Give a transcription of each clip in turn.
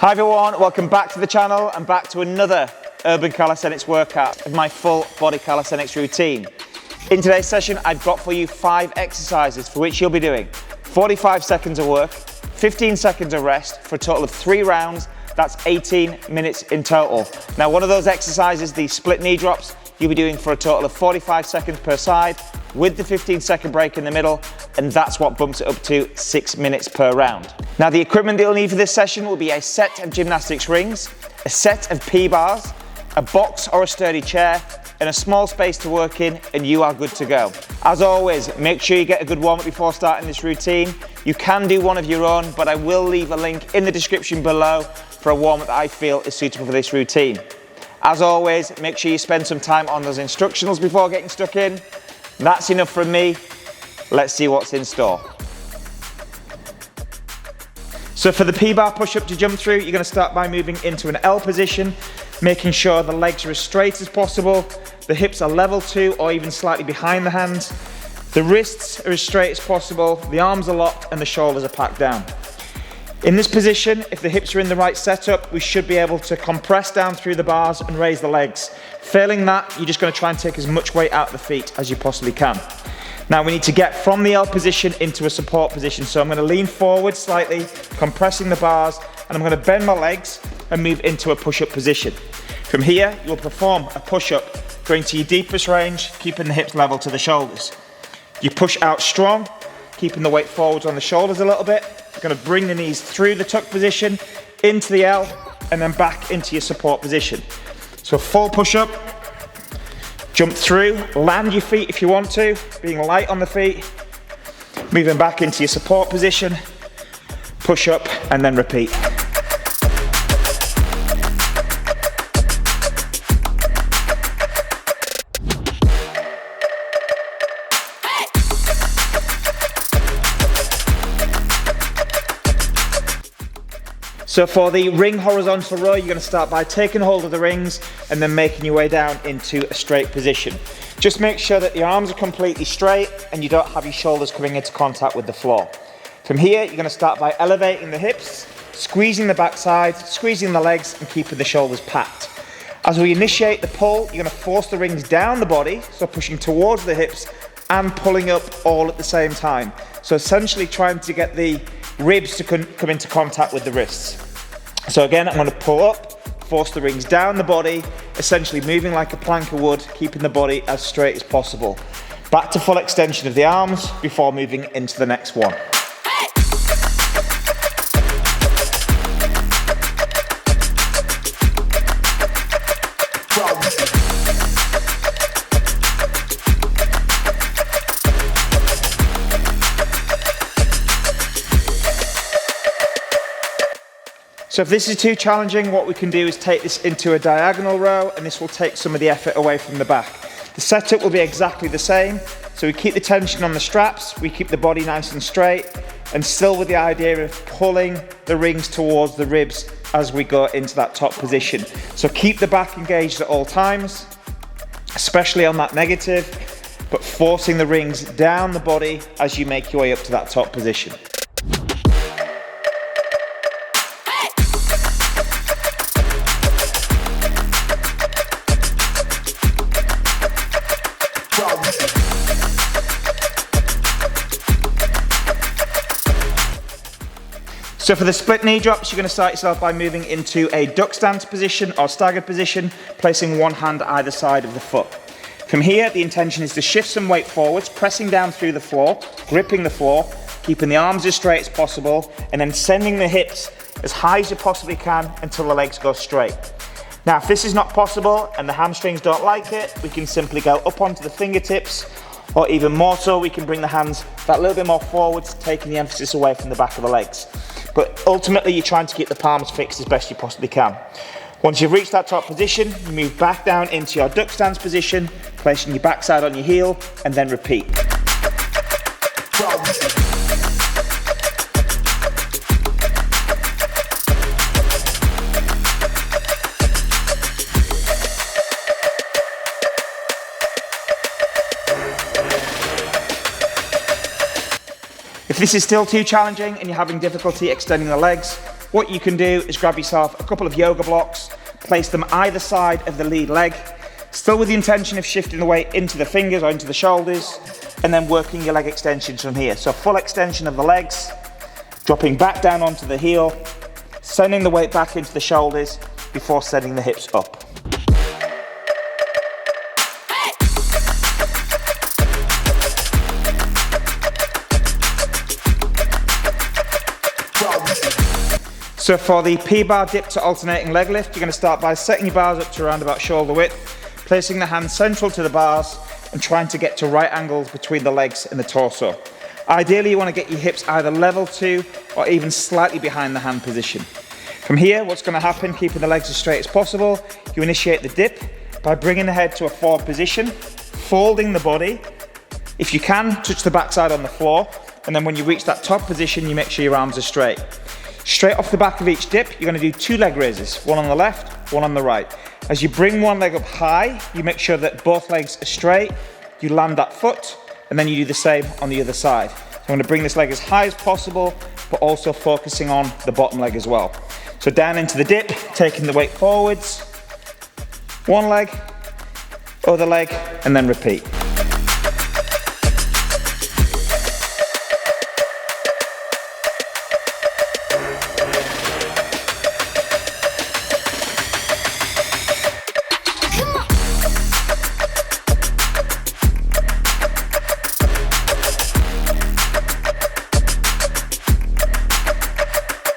Hi everyone, welcome back to the channel and back to another urban calisthenics workout of my full body calisthenics routine. In today's session, I've got for you 5 exercises for which you'll be doing 45 seconds of work, 15 seconds of rest for a total of 3 rounds. That's 18 minutes in total. Now, one of those exercises, the split knee drops, you'll be doing for a total of 45 seconds per side with the 15-second break in the middle, and that's what bumps it up to 6 minutes per round. Now, the equipment that you'll need for this session will be a set of gymnastics rings, a set of P-bars, a box or a sturdy chair, and a small space to work in, and you are good to go. As always, make sure you get a good warm-up before starting this routine. You can do one of your own, but I will leave a link in the description below for a warm-up that I feel is suitable for this routine. As always, make sure you spend some time on those instructionals before getting stuck in. That's enough from me. Let's see what's in store. So for the P-bar push-up to jump through, you're going to start by moving into an L position, making sure the legs are as straight as possible, the hips are level to or even slightly behind the hands, the wrists are as straight as possible, the arms are locked and the shoulders are packed down. In this position, if the hips are in the right setup, we should be able to compress down through the bars and raise the legs. Failing that, you're just going to try and take as much weight out of the feet as you possibly can. Now we need to get from the L position into a support position. So I'm going to lean forward slightly, compressing the bars, and I'm going to bend my legs and move into a push-up position. From here, you'll perform a push-up, going to your deepest range, keeping the hips level to the shoulders. You push out strong, keeping the weight forwards on the shoulders a little bit. You're going to bring the knees through the tuck position, into the L, and then back into your support position. So full push-up, jump through, land your feet if you want to, being light on the feet, moving back into your support position, push up, and then repeat. So for the ring horizontal row, you're going to start by taking hold of the rings and then making your way down into a straight position. Just make sure that the arms are completely straight and you don't have your shoulders coming into contact with the floor. From here, you're going to start by elevating the hips, squeezing the backside, squeezing the legs and keeping the shoulders packed. As we initiate the pull, you're going to force the rings down the body, so pushing towards the hips and pulling up all at the same time. So essentially trying to get the ribs to come into contact with the wrists. So again, I'm going to pull up, force the rings down the body, essentially moving like a plank of wood, keeping the body as straight as possible. Back to full extension of the arms before moving into the next one. So if this is too challenging, what we can do is take this into a diagonal row, and this will take some of the effort away from the back. The setup will be exactly the same. So we keep the tension on the straps, we keep the body nice and straight, and still with the idea of pulling the rings towards the ribs as we go into that top position. So keep the back engaged at all times, especially on that negative, but forcing the rings down the body as you make your way up to that top position. So for the split knee drops, you're going to start yourself by moving into a duck stance position or staggered position, placing one hand either side of the foot. From here, the intention is to shift some weight forwards, pressing down through the floor, gripping the floor, keeping the arms as straight as possible, and then sending the hips as high as you possibly can until the legs go straight. Now, if this is not possible and the hamstrings don't like it, we can simply go up onto the fingertips, or even more so, we can bring the hands that little bit more forwards, taking the emphasis away from the back of the legs. But ultimately, you're trying to keep the palms fixed as best you possibly can. Once you've reached that top position, you move back down into your duck stance position, placing your backside on your heel, and then repeat. If this is still too challenging and you're having difficulty extending the legs, what you can do is grab yourself a couple of yoga blocks, place them either side of the lead leg, still with the intention of shifting the weight into the fingers or into the shoulders, and then working your leg extensions from here. So full extension of the legs, dropping back down onto the heel, sending the weight back into the shoulders before sending the hips up. So for the P-bar dip to alternating leg lift, you're going to start by setting your bars up to around about shoulder width, placing the hands central to the bars and trying to get to right angles between the legs and the torso. Ideally, you want to get your hips either level to or even slightly behind the hand position. From here, what's going to happen, keeping the legs as straight as possible, you initiate the dip by bringing the head to a forward position, folding the body. If you can, touch the backside on the floor, and then when you reach that top position, you make sure your arms are straight. Straight off the back of each dip, you're going to do 2 leg raises, one on the left, one on the right. As you bring one leg up high, you make sure that both legs are straight, you land that foot, and then you do the same on the other side. So I'm going to bring this leg as high as possible, but also focusing on the bottom leg as well. So down into the dip, taking the weight forwards, one leg, other leg, and then repeat.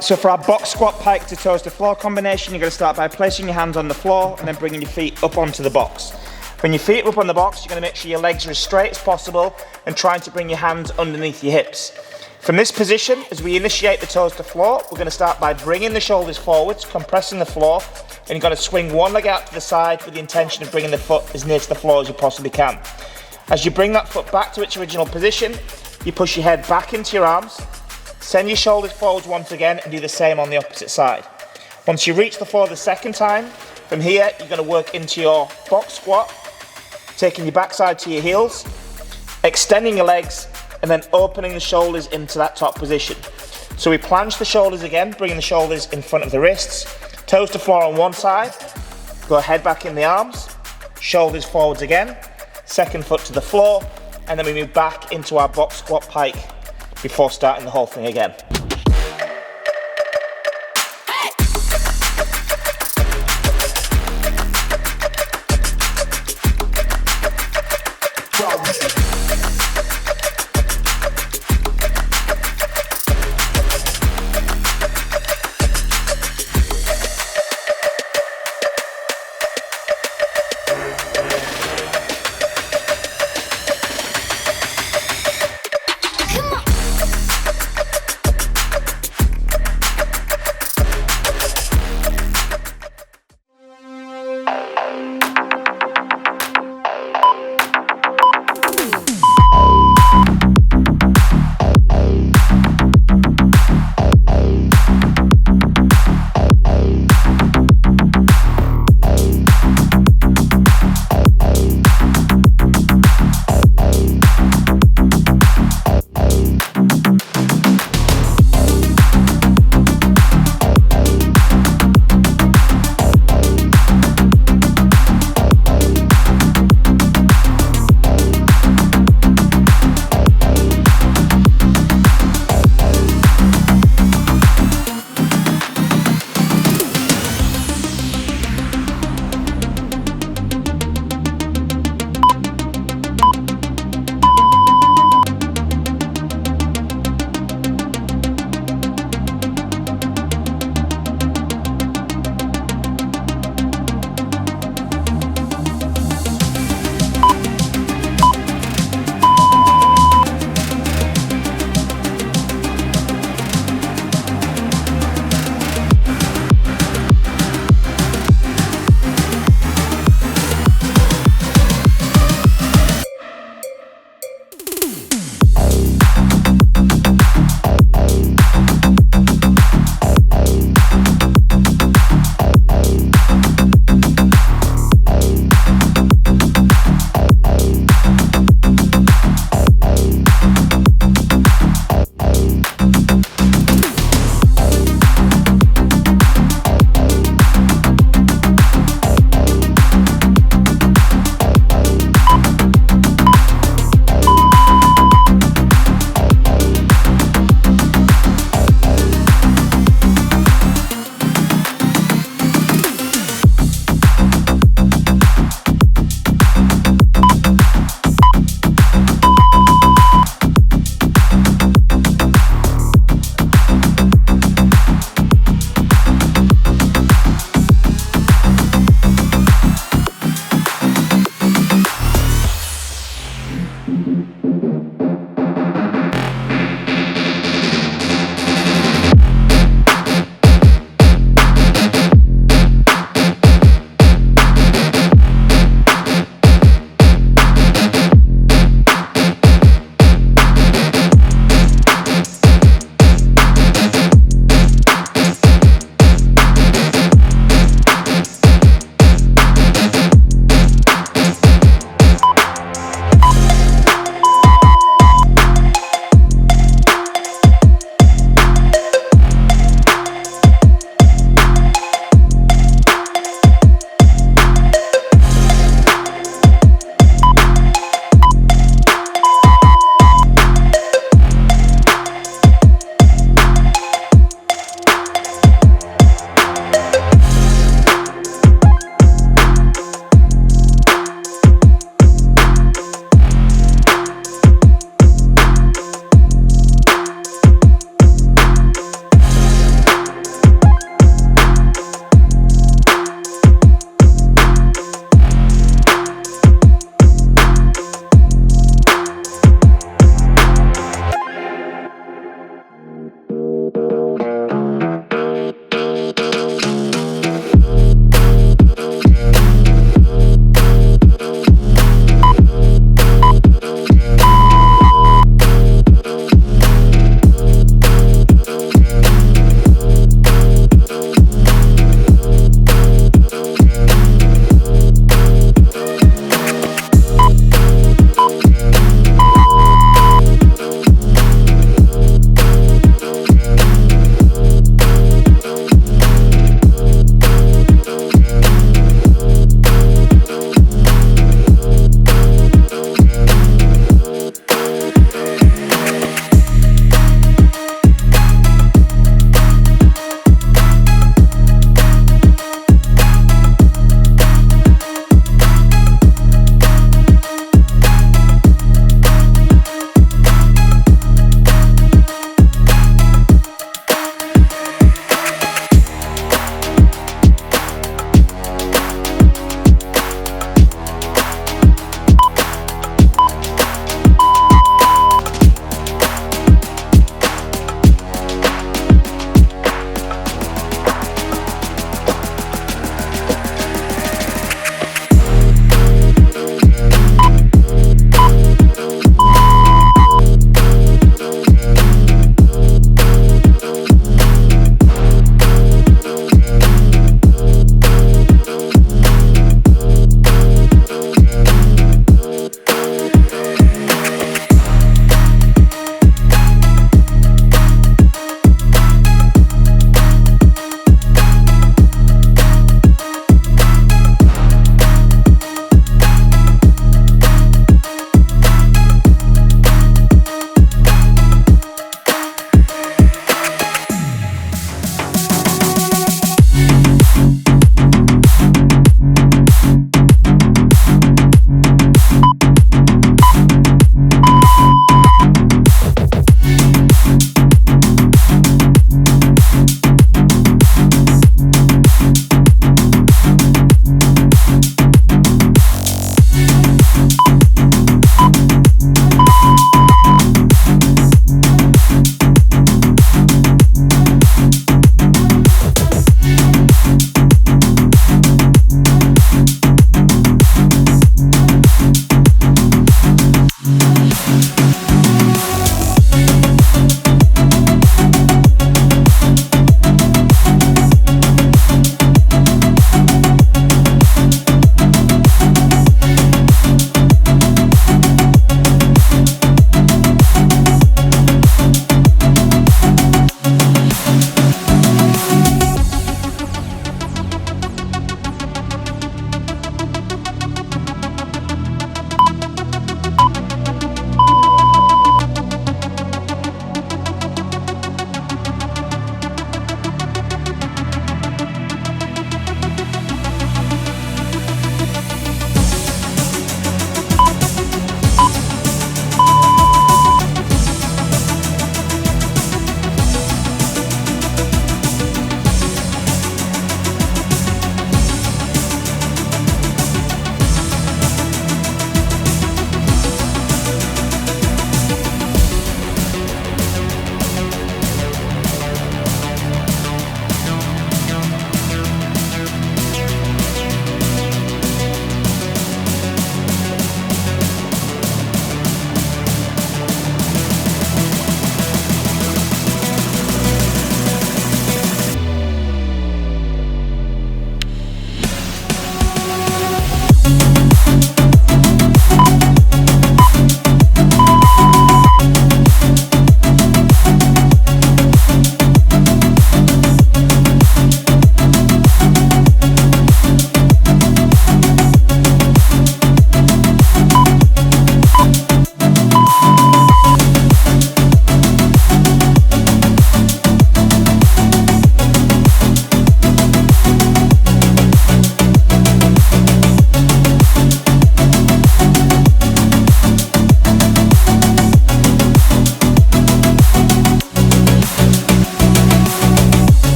So for our box squat pike to toes to floor combination, you're going to start by placing your hands on the floor and then bringing your feet up onto the box. When your feet are up on the box, you're going to make sure your legs are as straight as possible and trying to bring your hands underneath your hips. From this position, as we initiate the toes to floor, we're going to start by bringing the shoulders forwards, compressing the floor, and you're going to swing one leg out to the side with the intention of bringing the foot as near to the floor as you possibly can. As you bring that foot back to its original position, you push your head back into your arms, send your shoulders forwards once again and do the same on the opposite side. Once you reach the floor the second time, from here you're going to work into your box squat, taking your backside to your heels, extending your legs and then opening the shoulders into that top position. So we planche the shoulders again, bringing the shoulders in front of the wrists, toes to floor on one side, go head back in the arms, shoulders forwards again, second foot to the floor, and then we move back into our box squat pike before starting the whole thing again.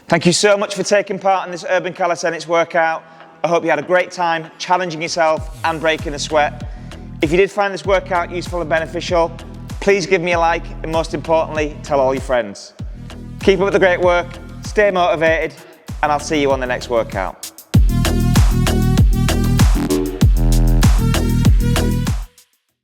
Thank you so much for taking part in this urban calisthenics workout. I hope you had a great time challenging yourself and breaking a sweat. If you did find this workout useful and beneficial, please give me a like, and most importantly, tell all your friends. Keep up the great work, stay motivated, and I'll see you on the next workout.